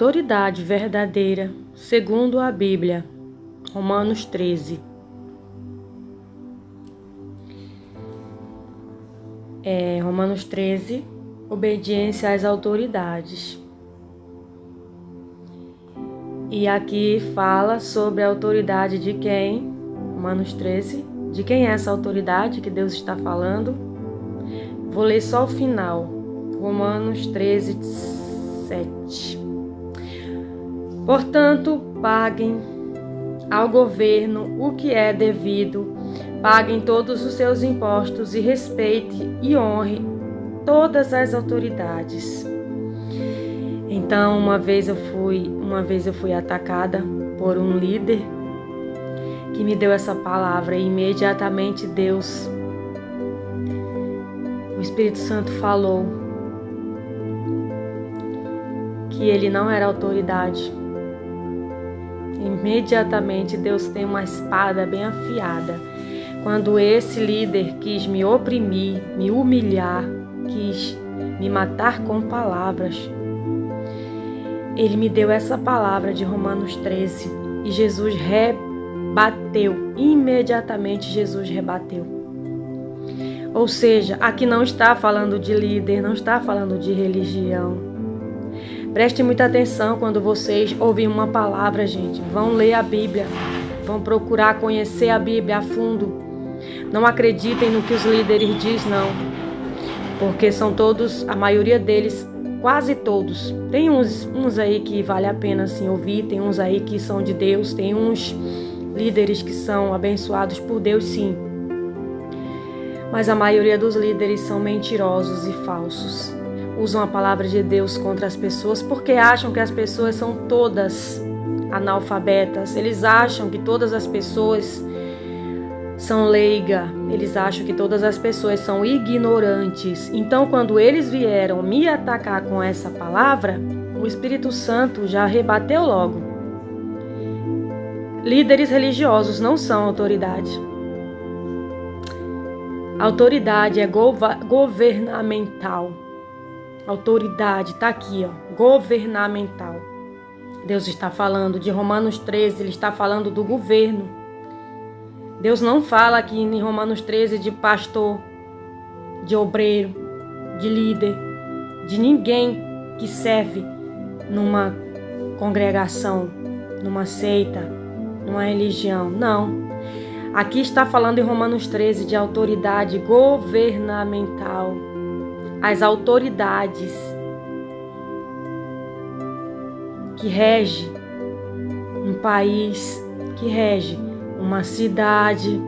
Autoridade verdadeira, segundo a Bíblia, Romanos 13. Romanos 13, obediência às autoridades. E aqui fala sobre a autoridade de quem? Romanos 13. De quem é essa autoridade que Deus está falando? Vou ler só o final. Romanos 13, 7. Portanto, paguem ao governo o que é devido, paguem todos os seus impostos e respeite e honre todas as autoridades. Então, uma vez eu fui atacada por um líder que me deu essa palavra e imediatamente o Espírito Santo falou que ele não era autoridade. Imediatamente Deus tem uma espada bem afiada. Quando esse líder quis me oprimir, me humilhar, quis me matar com palavras, ele me deu essa palavra de Romanos 13 e Jesus rebateu. Imediatamente Jesus rebateu. Ou seja, aqui não está falando de líder, não está falando de religião. Preste muita atenção quando vocês ouvirem uma palavra, gente. Vão ler a Bíblia, vão procurar conhecer a Bíblia a fundo. Não acreditem no que os líderes dizem, não. Porque são todos, a maioria deles, quase todos. Tem uns aí que vale a pena assim, ouvir, tem uns aí que são de Deus, tem uns líderes que são abençoados por Deus, sim. Mas a maioria dos líderes são mentirosos e falsos. Usam a palavra de Deus contra as pessoas porque acham que as pessoas são todas analfabetas. Eles acham que todas as pessoas são leigas. Eles acham que todas as pessoas são ignorantes. Então, quando eles vieram me atacar com essa palavra, o Espírito Santo já rebateu logo. Líderes religiosos não são autoridade. Autoridade é governamental. Autoridade está aqui, governamental. Deus está falando de Romanos 13, ele está falando do governo. Deus não fala aqui em Romanos 13 de pastor, de obreiro, de líder, de ninguém que serve numa congregação, numa seita, numa religião. Não. Aqui está falando em Romanos 13 de autoridade governamental. As autoridades que regem um país, que regem uma cidade,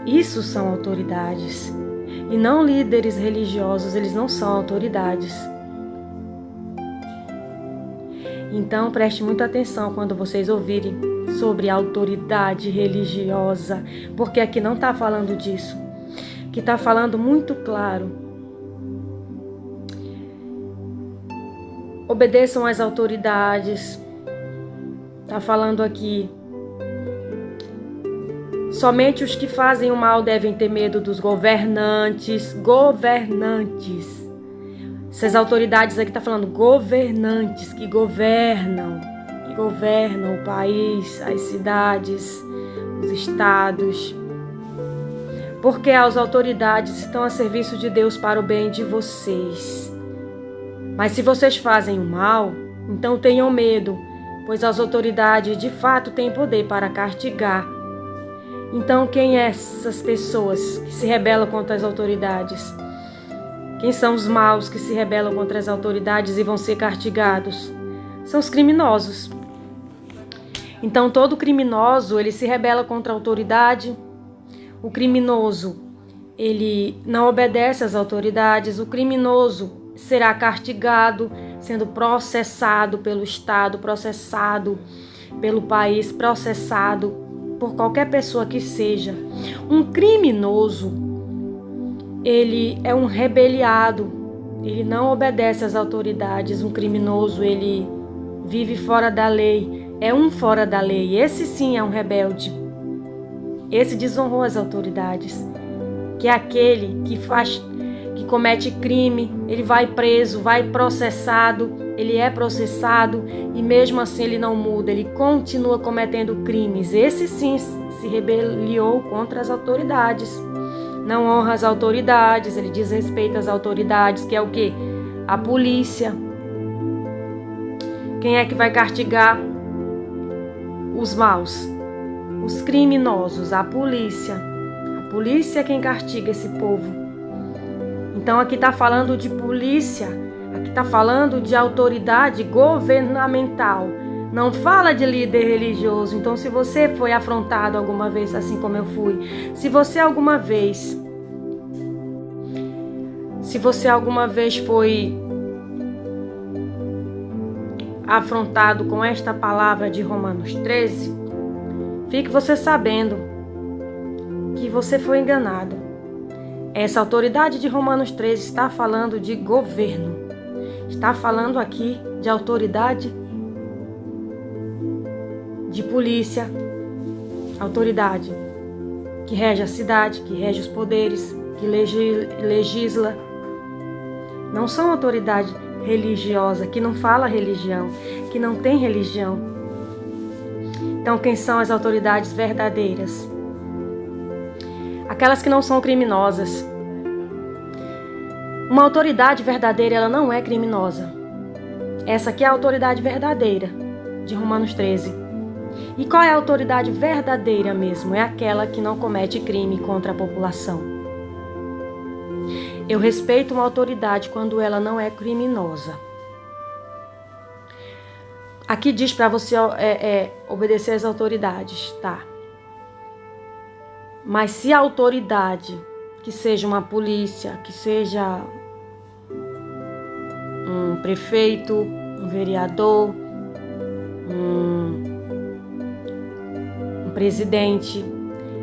isso são autoridades. E não líderes religiosos, eles não são autoridades. Então preste muita atenção quando vocês ouvirem sobre autoridade religiosa, porque aqui não está falando disso. Aqui está falando muito claro. Obedeçam às autoridades. Está falando aqui. Somente os que fazem o mal devem ter medo dos governantes. Governantes. Essas autoridades aqui está falando governantes que governam o país, as cidades, os estados. Porque as autoridades estão a serviço de Deus para o bem de vocês. Mas se vocês fazem o mal, então tenham medo, pois as autoridades de fato têm poder para castigar. Então quem são essas pessoas que se rebelam contra as autoridades? Quem são os maus que se rebelam contra as autoridades e vão ser castigados? São os criminosos. Então todo criminoso, ele se rebela contra a autoridade. O criminoso, ele não obedece às autoridades. O criminoso será castigado, sendo processado pelo Estado, processado pelo país, processado por qualquer pessoa que seja. Um criminoso, ele é um rebeliado, ele não obedece às autoridades. Um criminoso, ele vive fora da lei, é um fora da lei. Esse sim é um rebelde. Esse desonrou as autoridades, que é aquele que comete crime, ele vai preso, vai processado ele é processado e mesmo assim ele não muda, ele continua cometendo crimes. Esse sim se rebeliou contra as autoridades. Não honra as autoridades, ele desrespeita as autoridades, que é o quê? A polícia. Quem é que vai castigar os maus? Os criminosos, a polícia. A polícia é quem castiga esse povo. Então aqui está falando de polícia, aqui está falando de autoridade governamental. Não fala de líder religioso. Então se você foi afrontado alguma vez, assim como eu fui, se você alguma vez foi afrontado com esta palavra de Romanos 13, fique você sabendo que você foi enganado. Essa autoridade de Romanos 13 está falando de governo. Está falando aqui de autoridade de polícia, autoridade que rege a cidade, que rege os poderes, que legisla. Não são autoridade religiosa, que não fala religião, que não tem religião. Então, quem são as autoridades verdadeiras? Aquelas que não são criminosas. Uma autoridade verdadeira, ela não é criminosa. Essa aqui é a autoridade verdadeira de Romanos 13. E qual é a autoridade verdadeira mesmo? É aquela que não comete crime contra a população. Eu respeito uma autoridade quando ela não é criminosa. Aqui diz para você obedecer às autoridades, tá? Mas se a autoridade, que seja uma polícia, que seja um prefeito, um vereador, um presidente,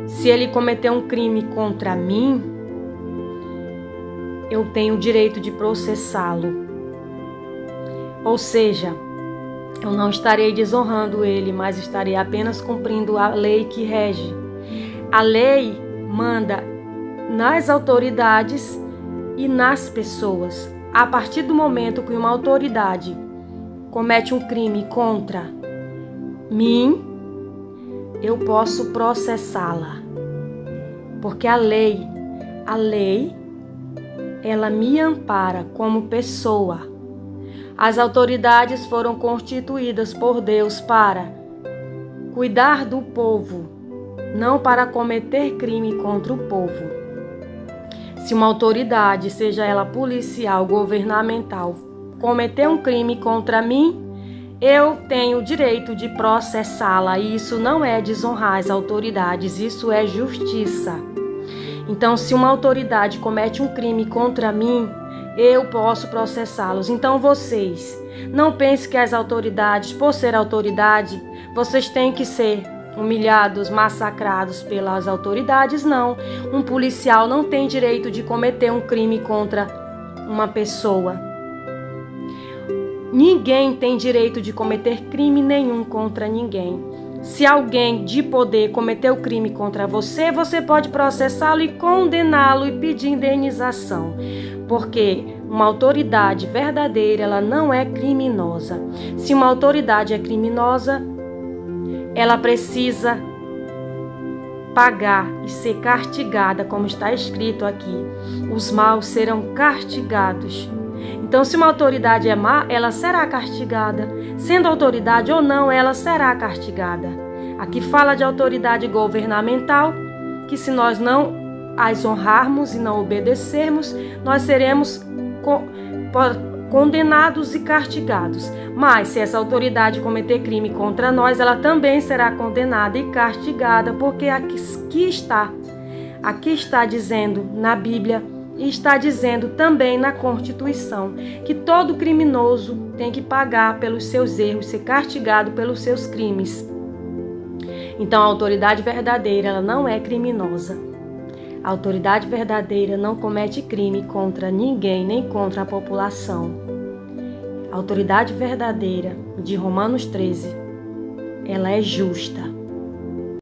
se ele cometer um crime contra mim, eu tenho o direito de processá-lo. Ou seja, eu não estarei desonrando ele, mas estarei apenas cumprindo a lei que rege. A lei manda nas autoridades e nas pessoas. A partir do momento que uma autoridade comete um crime contra mim, eu posso processá-la. Porque a lei, ela me ampara como pessoa. As autoridades foram constituídas por Deus para cuidar do povo, não para cometer crime contra o povo. Se uma autoridade, seja ela policial, governamental, cometer um crime contra mim, eu tenho o direito de processá-la. E isso não é desonrar as autoridades, isso é justiça. Então, se uma autoridade comete um crime contra mim, eu posso processá-los. Então, vocês não pensem que as autoridades, por ser autoridade, vocês têm que ser humilhados, massacrados pelas autoridades. Não. Um policial não tem direito de cometer um crime contra uma pessoa. Ninguém tem direito de cometer crime nenhum contra ninguém. Se alguém de poder cometeu crime contra você, você pode processá-lo e condená-lo e pedir indenização. Porque uma autoridade verdadeira, ela não é criminosa. Se uma autoridade é criminosa, ela precisa pagar e ser castigada, como está escrito aqui. Os maus serão castigados. Então, se uma autoridade é má, ela será castigada. Sendo autoridade ou não, ela será castigada. Aqui fala de autoridade governamental, que se nós não as honrarmos e não obedecermos, nós seremos condenados e castigados. Mas se essa autoridade cometer crime contra nós, ela também será condenada e castigada, porque aqui está dizendo na Bíblia e está dizendo também na Constituição que todo criminoso tem que pagar pelos seus erros, ser castigado pelos seus crimes. Então a autoridade verdadeira, ela não é criminosa. A autoridade verdadeira não comete crime contra ninguém, nem contra a população. A autoridade verdadeira de Romanos 13, ela é justa.